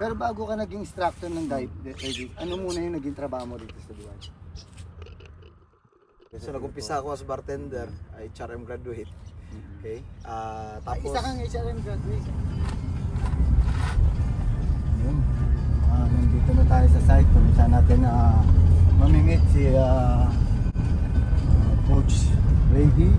Pero bago ka naging instructor ng diving, ano muna yung naging trabaho mo dito sa Dubai? So nag-umpisa ako as bartender, ay HRM graduate. Okay? Tapos Isa kang HRM graduate. Yun. Nandito na tayo sa site kung saan natin mamimit si Coach Ready.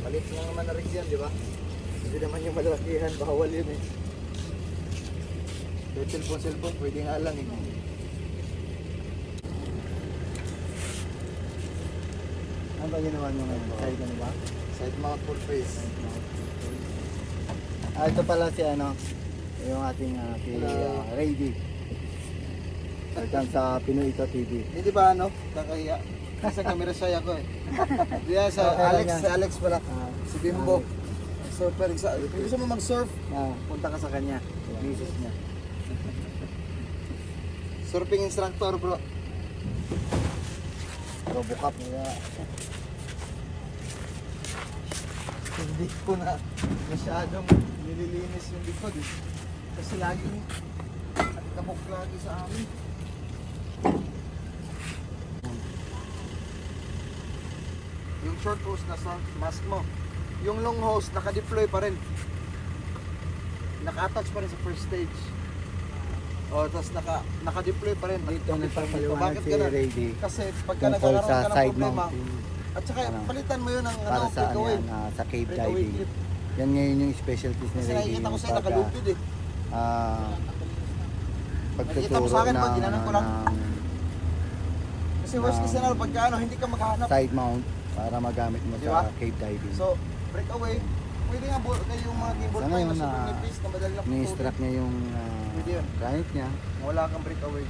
Palit lang naman na rin yan, di ba? Hindi naman yung malalakihan, bawal yun eh. Yung cellphone, pwede nga lang eh. Ano ba ginawa nyo ngayon? Side ano ba? Side mount full face. Ito pala si yung ating si Ready. Welcome sa Pinoy Ito TV. Hindi ba kakahiya? Nasa camera shy ako eh. Diyan sa Okay, Alex pala. Si Bimbo. Surfer. Kung gusto mo mag-surf, punta ka sa kanya. Misis niya. Surfing instructor bro. Robocop nila. Hindi ko na masyadong nililinis yung likod eh. Kasi laging kabok lagi sa amin. Yung short hose na mask mo. Yung long hose naka-deploy pa rin. Naka-attach pa rin sa first stage. O, tapos naka-deploy pa rin. Dito nagpapaliwanag si ganun? Ready. Kasi pagka Tungkol nagkakaroon sa ka ng side problema, mounting at saka palitan mo yun ng para sa breakaway. sa cave Breakaway diving. clip. Yan ngayon yung specialties ni Kasi Ready. nakikita ko Yung sa'yo nakalugtod eh. Nakikita mo pagtuturo sa akin ba, ng, ginanan ko lang. Kasi worst case scenario, pagka hindi ka makahanap. side mount para magamit mo Di ba? sa cave diving. So, breakaway, pwede nga kayo yung mga cable Sa tie ngayon na super nipis na madali lang ni-strap niya yung Pwede yun. gamit niya. Wala kang breakaway.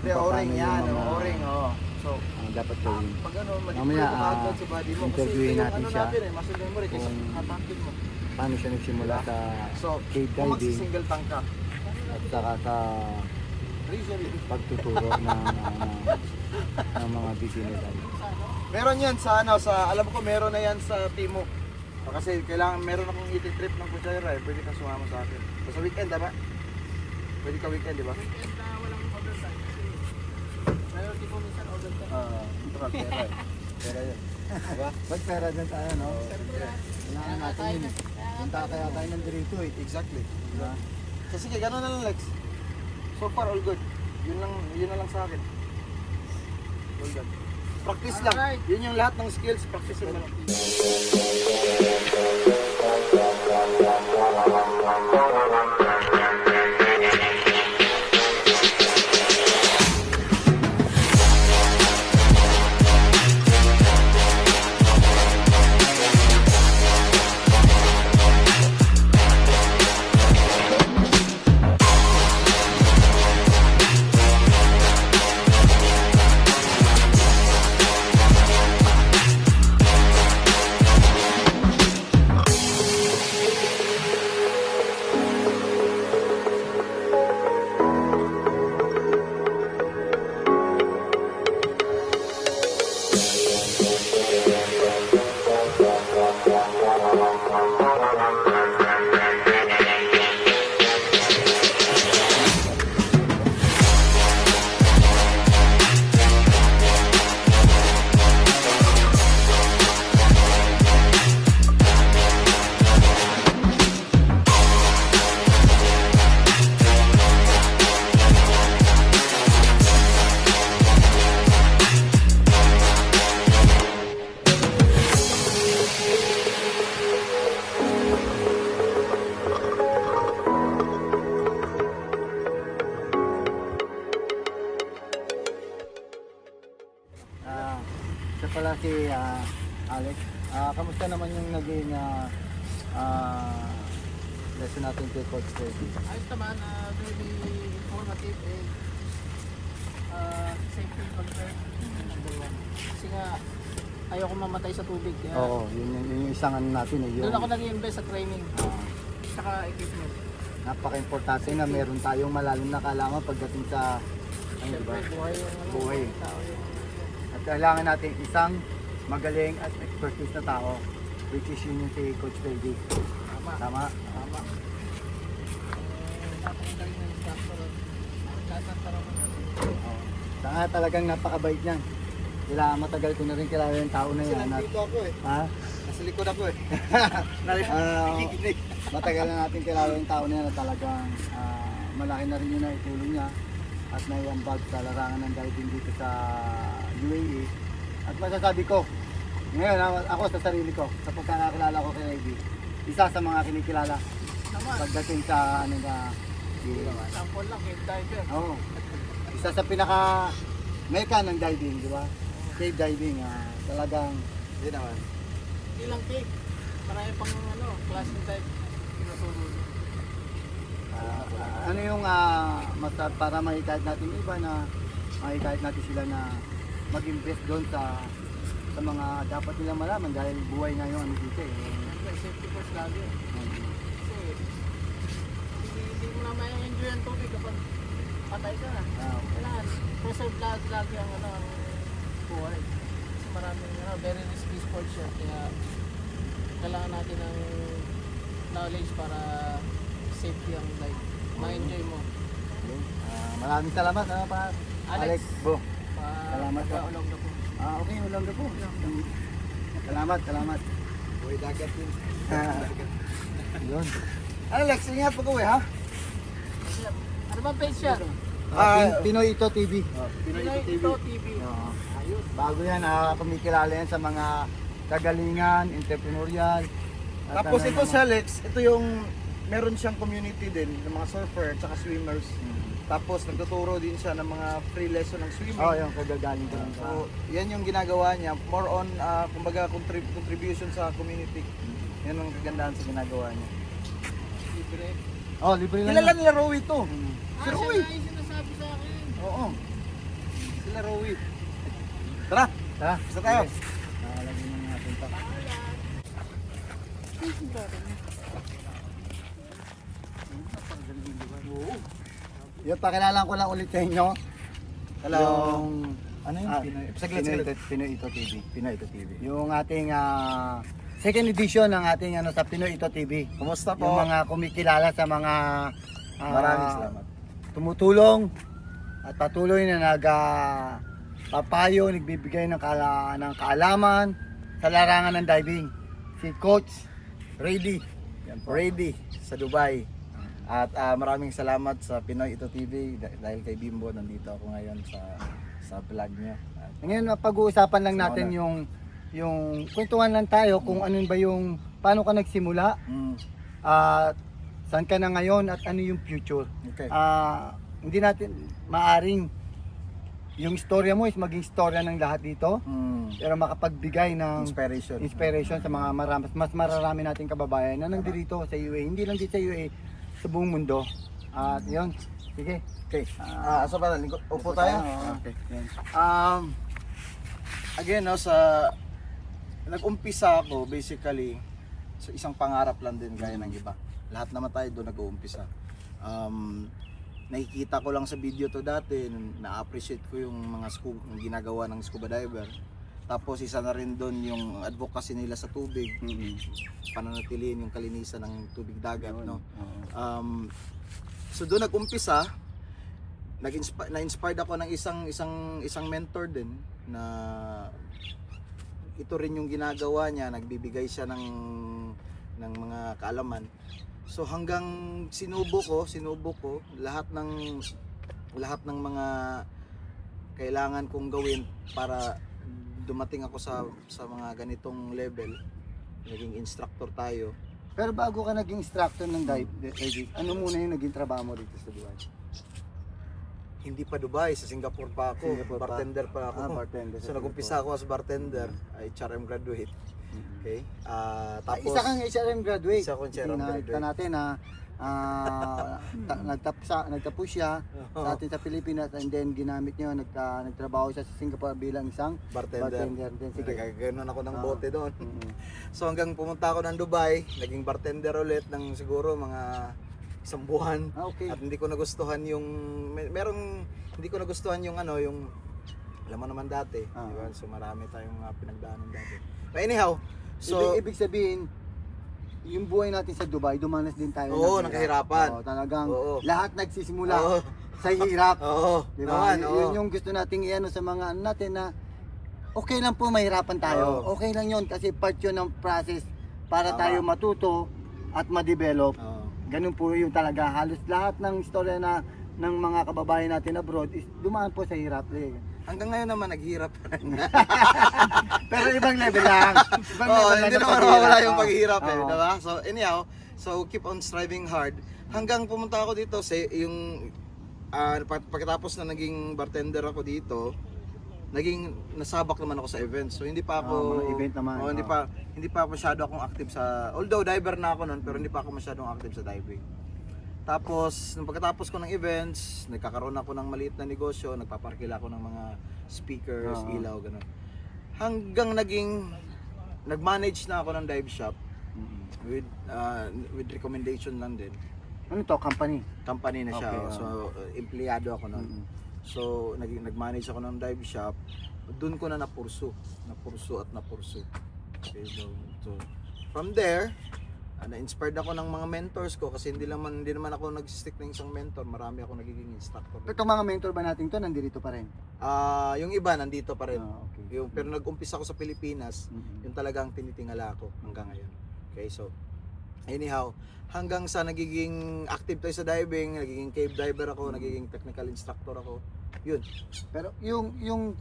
Kaya Paano o-ring yung yan, mga- o-ring, oo. So, Ang dapat gawin. pag Mamaya, manipulate mo agad sa body mo. Kasi interviewin yung natin siya natin eh, muscle memory, kaysa kung hatakin mo. Paano siya nagsimula sa So, cave kung diving magsi-single tank ka, at saka sa usually, pagtuturo ng mga beginner divers. meron yan sa alam ko meron na yan sa Timo. Kasi kailangan meron akong eating trip ng Kuchaira eh. Pwede ka sumama sa akin. Basta weekend, tama? Pwede ka weekend, di ba? Weekend na walang overtime. Meron tipo minsan overtime. Pera eh. Pera yun. Diba? Pag pera dyan tayo, no? Kailangan natin yun. Punta kaya tayo ng dirito eh. Exactly. Diba? So sige, gano'n na lang Lex. So far, all good. Yun na lang sa akin. All good. Practice lang. Yun yung lahat ng skills, practice mo lang. Siya pala si Alex, kamusta naman yung naging lesson natin kay Coach Freddy? Ayos naman, very informative and safety concern. Number one. Kasi nga, ayoko mamatay sa tubig. Kaya Oo, yun yung isang ano natin eh. Yung, doon ako nag-invest sa training. Saka equipment. napaka-importante na meron tayong malalim na kaalaman pagdating sa ano ba? Siyempre, buhay yung Buhay. tao yung At kailangan natin isang magaling at expertise na tao, which is yun yung si Coach Freddy. tama. Tama? Tama. Napakagaling ng instructor. Nagkasantaraman natin. Oo. Saka talagang napakabait niyan. Kailangan matagal ko na rin kilala yung tao na Kasi yan. nandito ako eh. Ha? Nasa likod ako eh. Nakikinig. Matagal na natin kilala yung tao na yan na talagang malaki na rin yung naitulong niya at naiambag sa larangan ng diving dito sa UAE. At masasabi ko, ngayon ako sa sarili ko, sa pagkakakilala ko kay Eddie, isa sa mga kinikilala Naman. pagdating sa ano na Sample lang, cave diver. oh, isa sa pinaka meka ng diving, di ba? Cave diving, talagang Hindi naman. Hindi lang cave. Marami pang class ng dive. Tinuturo niya. ano yung para mahikayat natin yung iba na mahikayat natin sila na mag-invest doon sa mga dapat nilang malaman dahil buhay na yung ano dito eh. Siyempre, safety first lagi. Kasi, hindi mo na ma-enjoy ang tubig kapag patay ka na. Kailangan, preserve lagi ang ang buhay. Kasi maraming very risky sport siya. Kaya, kailangan natin ng knowledge para safety ang dive. Ma-enjoy mo. Maraming salamat pa Alex. Bo. Salamat po. Ulong na po. Okay, ulam na po. Salamat. Uy, dagat yun. Yun. Alex, ingat po ko eh ha? Sir, ano bang page siya? Pinoy Ito TV. Pinoy Ito TV. Oo. Ayun. Bago yan, kumikilala yan sa mga kagalingan, entrepreneurial. at Tapos ano ito naman. si Alex, ito yung meron siyang community din ng mga surfer at saka swimmers. Tapos nagtuturo din siya ng mga free lesson ng swimming. Oh, yung kagagaling ko lang sa. So, yan yung ginagawa niya. More on, kumbaga, contribution sa community. Yan ang kagandahan sa ginagawa niya. Libre. Oh, libre lang. Kilala yan. nila Rowie to. Si Siya Rowie. na yung sinasabi sa akin. Oo. Sila Rowie. Tara, Tara, isa tayo. Nakalagyan na natin ito. Yung pakilala ko lang ulit sa inyo. Hello. Yung, Ano yun? Pinoy. Saglit, saglit. Pinoy Ito TV. Pinoy ito TV. Yung ating second edition ng ating sa Pinoy Ito TV. Kumusta po? Yung mga kumikilala sa mga Maraming salamat. tumutulong at patuloy na papayo, nagbibigay ng kaalaman sa larangan ng diving. Si Coach Ready. Yan po. Ready. Sa Dubai. At maraming salamat sa Pinoy Ito TV dahil kay Bimbo nandito ako ngayon sa vlog niya. At, Ngayon pag-uusapan lang natin yung kwentuhan lang tayo kung ano ba yung paano ka nagsimula at saan ka na ngayon at ano yung future. okay. Hindi natin maaring yung istorya mo is maging istorya ng lahat dito pero makapagbigay ng inspiration sa mga mas mararami nating kababayan na nandito sa UAE, hindi lang dito sa UAE, sa buong mundo. At yun, sige. Okay. So para upo tayo. Okay. Again, no, sa nag-umpisa ako basically sa isang pangarap lang din gaya ng iba. Lahat naman tayo doon nag-uumpisa. Nakikita ko lang sa video to dati, na-appreciate ko yung mga yung ginagawa ng scuba diver. Tapos isa na rin doon yung advocacy nila sa tubig, pananatilihin yung kalinisan ng tubig dagat, no. So doon nag-umpisa, na-inspired ako ng isang mentor din na ito rin yung ginagawa niya, nagbibigay siya ng mga kaalaman. So hanggang sinubo ko lahat ng mga kailangan kong gawin para dumating ako sa mga ganitong level. Naging instructor tayo. Pero bago ka naging instructor ng dive, ano muna yung naging trabaho mo dito sa Dubai? hindi pa Dubai, sa Singapore pa ako, Singapore pa. bartender pa ako. Bartender So sa nag-umpisa ako as bartender, HRM graduate. Okay? Tapos Isa kang HRM graduate. Isa akong HRM graduate. Tingnan natin na nagtapos siya sa atin sa Pilipinas and then ginamit niya, nagtrabaho siya sa Singapore bilang isang bartender. Then, sige. Nagkaganoon ako ng bote doon. So hanggang pumunta ako ng Dubai, naging bartender ulit ng siguro mga isang buwan. Okay. At hindi ko nagustuhan yung hindi ko nagustuhan yung yung alam mo naman dati, di ba? So marami tayong mga pinagdaanan dati. But anyhow, so ibig sabihin yung buhay natin sa Dubai, dumanas din tayo Oo, ng hirap. nakahirapan. Oo, talagang Oo. lahat nagsisimula Oo. sa hirap. Oo, Di ba? naman, oo. Yun yung gusto nating iano sa mga natin na okay lang po mahirapan tayo. Oo. Okay lang yun kasi part yun ng process para Tama. tayo matuto at ma-develop. Oo. Ganun po yung talaga. Halos lahat ng istorya ng mga kababayan natin abroad is dumaan po sa hirap. Hanggang ngayon naman naghihirap pa rin. Pero ibang level lang. Ibang Oo, level hindi lang ng naman paghihirap. mawala yung paghihirap Oo. diba? So anyhow, so keep on striving hard. Hanggang pumunta ako dito sa yung pagkatapos na naging bartender ako dito, nasabak naman ako sa events. So hindi pa ako mga event naman. Oo, hindi pa masyado akong active sa, although diver na ako noon, pero hindi pa ako masyadong active sa diving. Tapos, nung pagkatapos ko ng events, nagkakaroon ako ng maliit na negosyo, nagpaparkila ako ng mga speakers, ilaw, gano'n. Hanggang nag-manage na ako ng dive shop with recommendation lang din. Ano to? Company? Company na siya, Okay, so empleyado ako noon. So, nag-manage ako ng dive shop, doon ko na napursu at napursu. Okay, so from there, na-inspired ako ng mga mentors ko kasi hindi naman ako nag-stick ng isang mentor, marami ako nagiging instructor. Itong mga mentor ba natin to nandito pa rin? Yung iba nandito pa rin. Okay. Pero nag-umpisa ako sa Pilipinas, yung talagang tinitingala ako hanggang ngayon. Okay, so anyhow, hanggang sa nagiging active tayo sa diving, nagiging cave diver ako, nagiging technical instructor ako. Yun. Pero yung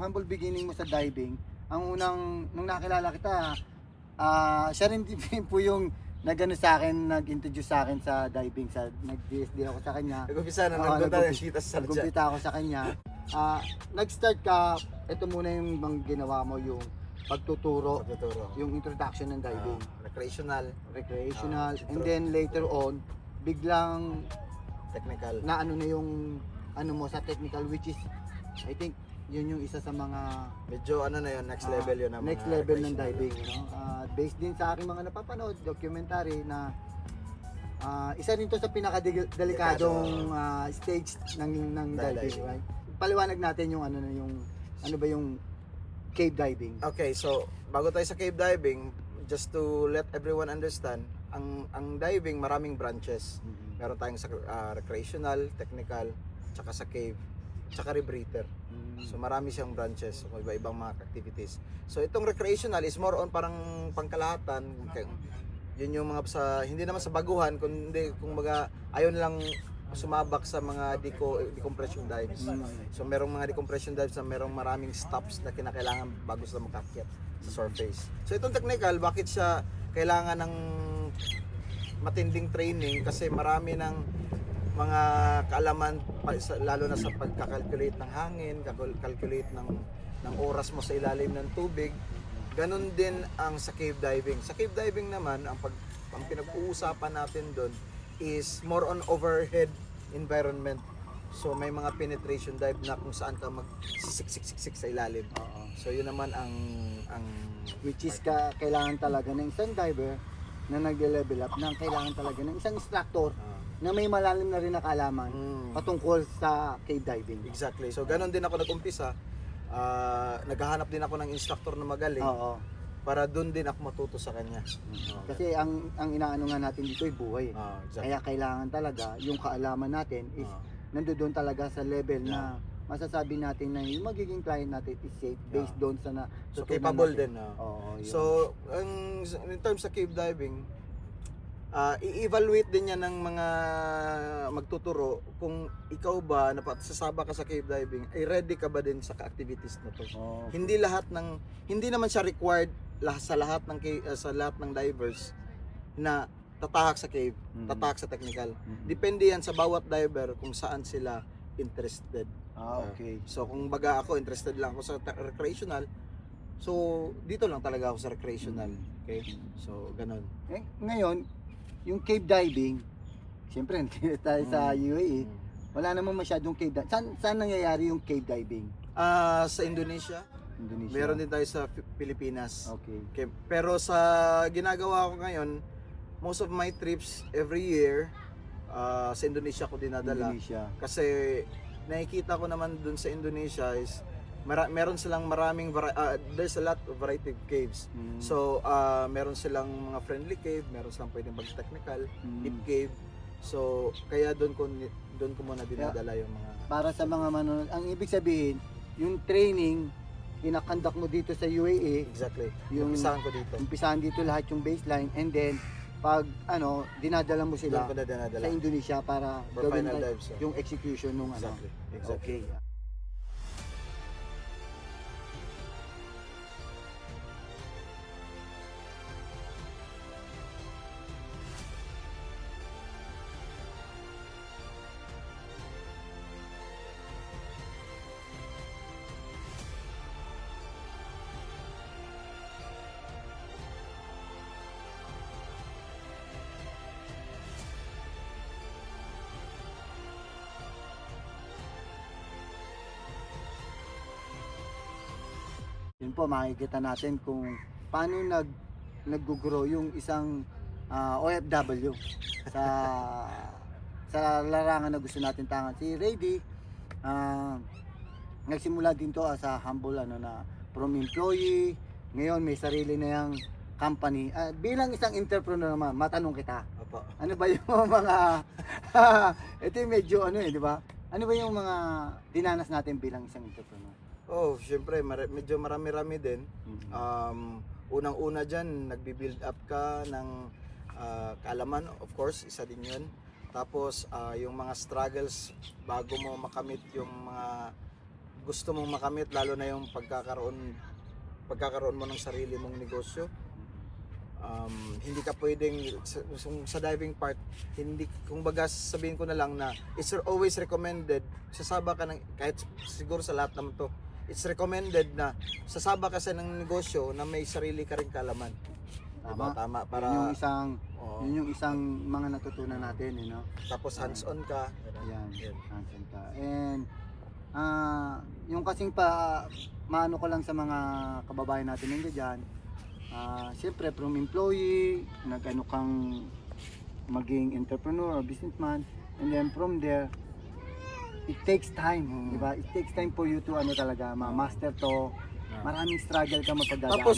humble beginning mo sa diving, ang unang nung nakilala kita, siya rin din po yung nag-ano sa akin, nag-introduce sa akin sa diving, nag-DSD ako sa kanya. Nag-umpisa na nagpunta ng shita sa Salja. Nag-umpita ako sa kanya. Nag-start ka, ito muna yung mga ginawa mo, yung pagtuturo, yung introduction ng diving. Recreational, And then later on, biglang technical. na ano na yung ano mo sa technical, which is I think yun yung isa sa mga Medyo na yun, next level yun. next level ng diving, based din sa aking mga napapanood documentary na isa rin to sa pinakadelikadong stage ng diving, right? Paliwanag natin yung ano ba yung cave diving. Okay, so bago tayo sa cave diving, just to let everyone understand, ang diving maraming branches. Meron tayong sa recreational, technical, tsaka sa cave, tsaka rebreather. So marami siyang branches, so iba-ibang mga activities. So itong recreational is more on parang pangkalahatan. Yun yung mga hindi naman sa baguhan, kundi kung ayon lang sumabak sa mga decompression dives. So merong mga decompression dives na merong maraming stops na kinakailangan bago sila makakyat sa surface. So itong technical, bakit siya kailangan ng matinding training? Kasi marami ng mga kaalaman, lalo na sa pagkakalculate ng hangin, calculate ng oras mo sa ilalim ng tubig. Ganon din ang sa cave diving. Sa cave diving naman, ang pinag-uusapan natin doon is more on overhead environment. So may mga penetration dive na kung saan ka mag-siksik sa ilalim. So yun naman ang Which is kailangan talaga ng isang diver na nag-level up, na kailangan talaga ng isang instructor na may malalim na rin na kaalaman patungkol sa cave diving. Exactly. So ganon din ako nag-umpisa. Naghahanap din ako ng instructor na magaling. Para doon din ako matuto sa kanya. Kasi ang inaano nga natin dito ay buhay. Exactly. Kaya kailangan talaga yung kaalaman natin is nandoon talaga sa level na masasabi natin na yung magiging client natin is safe based doon sa So capable natin. din. So in terms sa cave diving, i-evaluate din yan ng mga magtuturo kung ikaw ba napasasaba ka sa cave diving, ay ready ka ba din sa activities na to. Hindi naman siya required sa lahat ng divers na tatahak sa cave, tatahak sa technical. Depende yan sa bawat diver kung saan sila interested. Okay. So kung baga ako interested lang ako sa recreational, so dito lang talaga ako sa recreational. Okay? So ganun. Ngayon, yung cave diving, siyempre hindi tayo sa UAE. Wala namang masyadong cave diving. Saan nangyayari yung cave diving? Sa Indonesia, Indonesia. meron din tayo sa Pilipinas. Okay. Okay. Pero sa ginagawa ko ngayon, most of my trips every year sa Indonesia ko dinadala. Indonesia. Kasi nakikita ko naman dun sa Indonesia is meron silang maraming there's a lot of variety of caves. So meron silang mga friendly cave, meron silang pwedeng mag-technical, deep cave. So kaya doon ko muna dinadala yung mga Para sa mga manonood, ang ibig sabihin, yung training kinakandak mo dito sa UAE, exactly. Yung- Umpisahan ko dito. umpisahan dito lahat yung baseline, and then pag dinadala mo Doon sila ko na dinadala. sa Indonesia para For gawin final na- dives. yung execution nung Exactly. Exactly. Okay. Yun po, makikita natin kung paano nag-grow yung isang OFW sa larangan na gusto natin tangan. Si Rady, nagsimula din to as a humble from employee, ngayon may sarili na yung company. Bilang isang entrepreneur naman, matanong kita, Opo. ano ba yung mga ito yung medyo di ba? Ano ba yung mga dinanas natin bilang isang entrepreneur? Oh, syempre medyo marami-rami din. Unang-una dyan, nagbi-build up ka ng kaalaman, of course, isa din yun. Tapos, yung mga struggles bago mo makamit yung mga gusto mong makamit, lalo na yung pagkakaroon mo ng sarili mong negosyo. Hindi ka pwedeng, sa diving part, hindi, kung baga sabihin ko na lang na, it's always recommended, sasaba ka ng, kahit siguro sa lahat naman to, it's recommended na sasaba ka sa ng negosyo na may sarili ka ring kalaman. Tama. Tama. Para, Yun yung isang mga natutunan natin, tapos hands-on ka. Ayan, Yan. hands-on ka. And yung kasing maano ko lang sa mga kababayan natin nandiyan dyan, siyempre from employee, nag-ano kang maging entrepreneur or businessman, and then from there, it takes time, di ba? It takes time for you to talaga, ma-master to. Maraming struggle ka mapagdadaanan. Tapos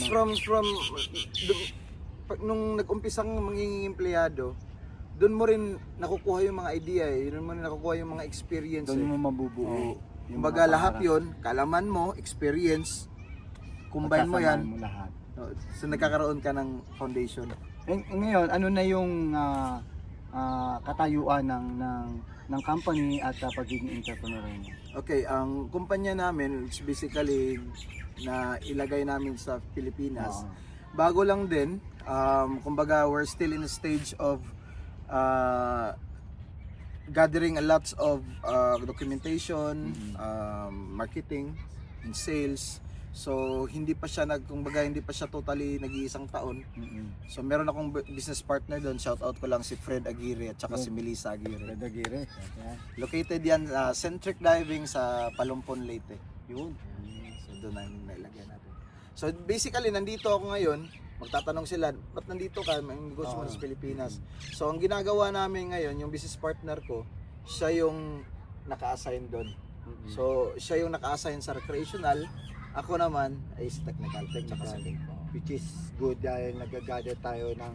nung nag-umpisang maging empleyado, doon mo rin nakukuha yung mga idea doon mo rin nakukuha yung mga experience. Doon mo mabubuo. Yung Kumbaga mga lahat pangarap. yun, kalaman mo, experience, combine mo yan, Pagkasamaan mo lahat. so nagkakaroon ka ng foundation. Ngayon, ano na yung katayuan ng company at pagiging entrepreneur mo? Okay, ang kumpanya namin, it's basically na ilagay namin sa Pilipinas. Oo. Bago lang din, kumbaga we're still in a stage of gathering a lots of documentation, marketing, and sales. So hindi pa siya hindi pa siya totally nag-iisang taon. So meron akong business partner doon. Shout out ko lang si Fred Aguirre at saka si Melissa Aguirre. Redagire. Located yan Centric Diving sa Palumpon, Leyte. Yun. So doon ang nailagay natin. So basically nandito ako ngayon. Magtatanong sila, ba't nandito ka? May negosyo mo sa Pilipinas. So ang ginagawa namin ngayon, yung business partner ko, siya yung naka-assign doon. So siya yung naka-assign sa recreational. Ako naman ay sa technical. Which is good dahil nag-gather tayo ng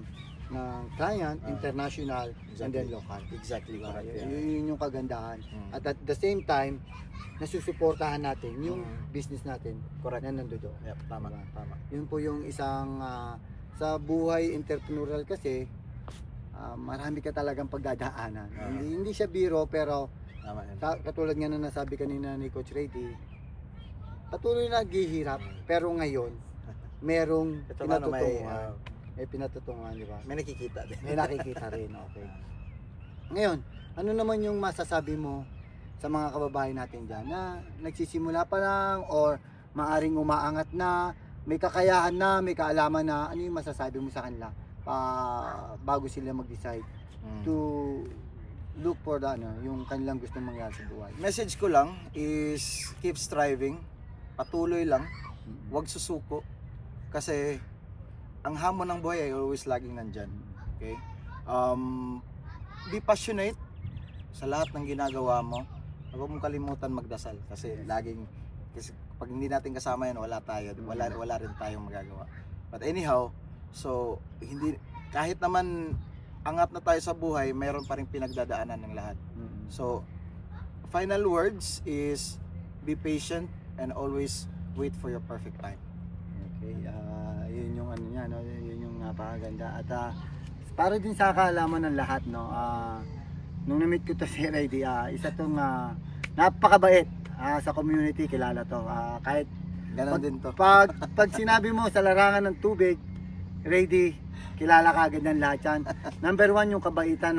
client, international, and then local. Exactly correct. Yeah. Yun yung kagandahan. At the same time, nasusuportahan natin yung business natin Correct. na nandoon. Yep, tama, Diba? tama. Yun po yung isang sa buhay entrepreneurial kasi marami ka talagang pagdadaanan. Hindi siya biro, pero Tama yan. katulad nga na nasabi kanina ni Coach Rady, patuloy na naghihirap, pero ngayon merong Ito nga, no, pinatutunguhan. May pinatutunguhan, di ba? may nakikita din. May nakikita rin, okay. Ngayon, ano naman yung masasabi mo sa mga kababayan natin dyan na nagsisimula pa lang or maaring umaangat na, may kakayahan na, may kaalaman na, ano yung masasabi mo sa kanila bago sila mag-decide to look for yung kanilang gustong mangyari sa buhay? Message ko lang is keep striving, patuloy lang, huwag susuko kasi ang hamon ng buhay ay always laging nandyan. Okay? Be passionate sa lahat ng ginagawa mo. Huwag mong kalimutan magdasal kasi kasi pag hindi natin kasama yan, wala rin tayong magagawa. But anyhow, so kahit naman angat na tayo sa buhay, mayroon pa rin pinagdadaanan ng lahat. So final words is be patient and always wait for your perfect time. Okay, yun yung ano niya, no? Yun yung napakaganda. At para din sa kaalaman ng lahat, no, nung na-meet ko to si Rady, isa tong napakabait sa community, kilala to. Kahit Ganon din to. pag sinabi mo sa larangan ng tubig, Rady, kilala ka agad ng lahat yan. Number one yung kabaitan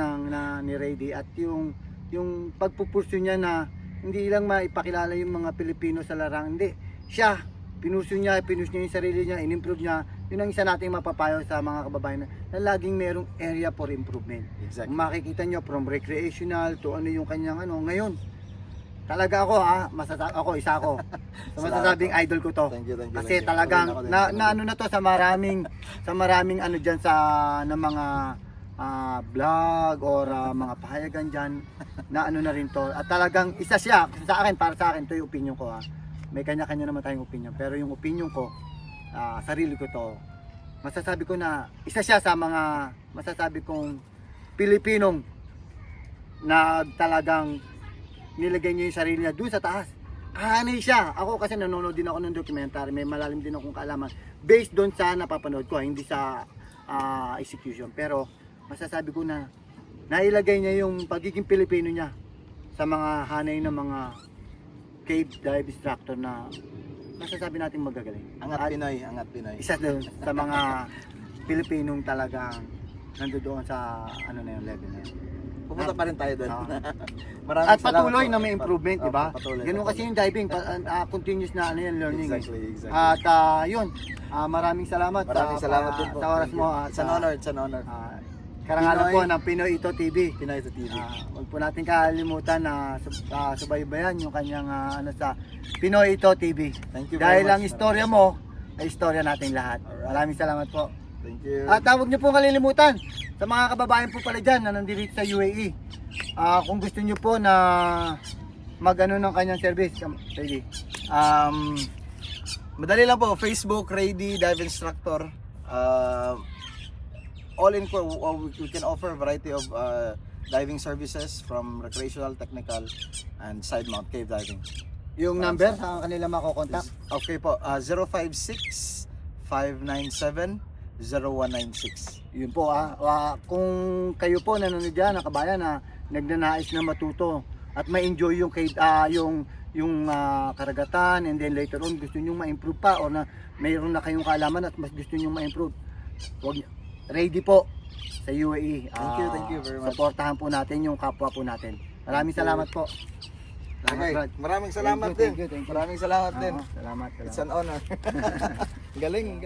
ni Rady at yung pagpupurso niya na hindi lang maipakilala yung mga Pilipino sa larangan. Hindi, siya, pinus niya yung sarili niya, in-improve niya. Yun ang isa nating mapapayo sa mga kababayan na laging merong area for improvement. Exactly. Kung makikita nyo from recreational to ano yung kanyang ngayon. Talaga ako isa ako. So, masasabing idol ko to. Thank you. Kasi talagang ano na to sa maraming ano diyan ng mga vlog or mga pahayagan diyan na ano na rin to. At talagang isa siya para sa akin to yung opinion ko May kanya-kanya naman tayong opinion, pero yung opinion ko sarili ko to. Masasabi ko na isa siya sa mga masasabi kong Pilipinong na talagang nilagay niya yung sarili niya doon sa taas. Hanay siya. Ako kasi nanonood din ako ng documentary, may malalim din akong kaalaman based doon sa napapanood ko, hindi sa execution. Pero masasabi ko na nailagay niya yung pagiging Pilipino niya sa mga hanay ng mga cave dive instructor na masasabi natin magagaling. Angat Pinoy. Isa doon sa mga Pilipinong talagang nandoon sa level na yun. Pupunta pa rin tayo doon. At patuloy na may improvement, di ba? Patuloy. Ganun kasi yung diving, continuous na learning. Exactly. At yun, maraming salamat. Din po. Sa oras mo. It's an honor. Karangalan po ng Pinoy Ito TV. Pinoy Ito TV. Huwag po natin kalimutan na subaybayan yung kanyang sa Pinoy Ito TV. Thank you very Dahil much. ang istorya mo ay istorya nating lahat. Alright. Maraming salamat po. Thank you. At huwag niyo po kalilimutan sa mga kababayan po pala dyan na nandito sa UAE. Kung gusto niyo po na mag-ano ng kanyang service, Rady. Madali lang po, Facebook, Rady, Dive Instructor. We can offer a variety of diving services from recreational, technical, and side mount cave diving. Yung number sa kanila makokontak? Okay po, 056-597-0196. Yun po kung kayo po nanonood dyan, kabayan na nagnanais na matuto at ma-enjoy yung karagatan, and then later on gusto nyo ma-improve pa o na mayroon na kayong kaalaman at mas gusto nyo ma-improve, ready po sa UAE. Thank you very much. Supportahan po natin yung kapwa po natin. Maraming salamat po. Okay, maraming salamat Thank din. you. Maraming salamat din. Salamat. It's an honor. Galing.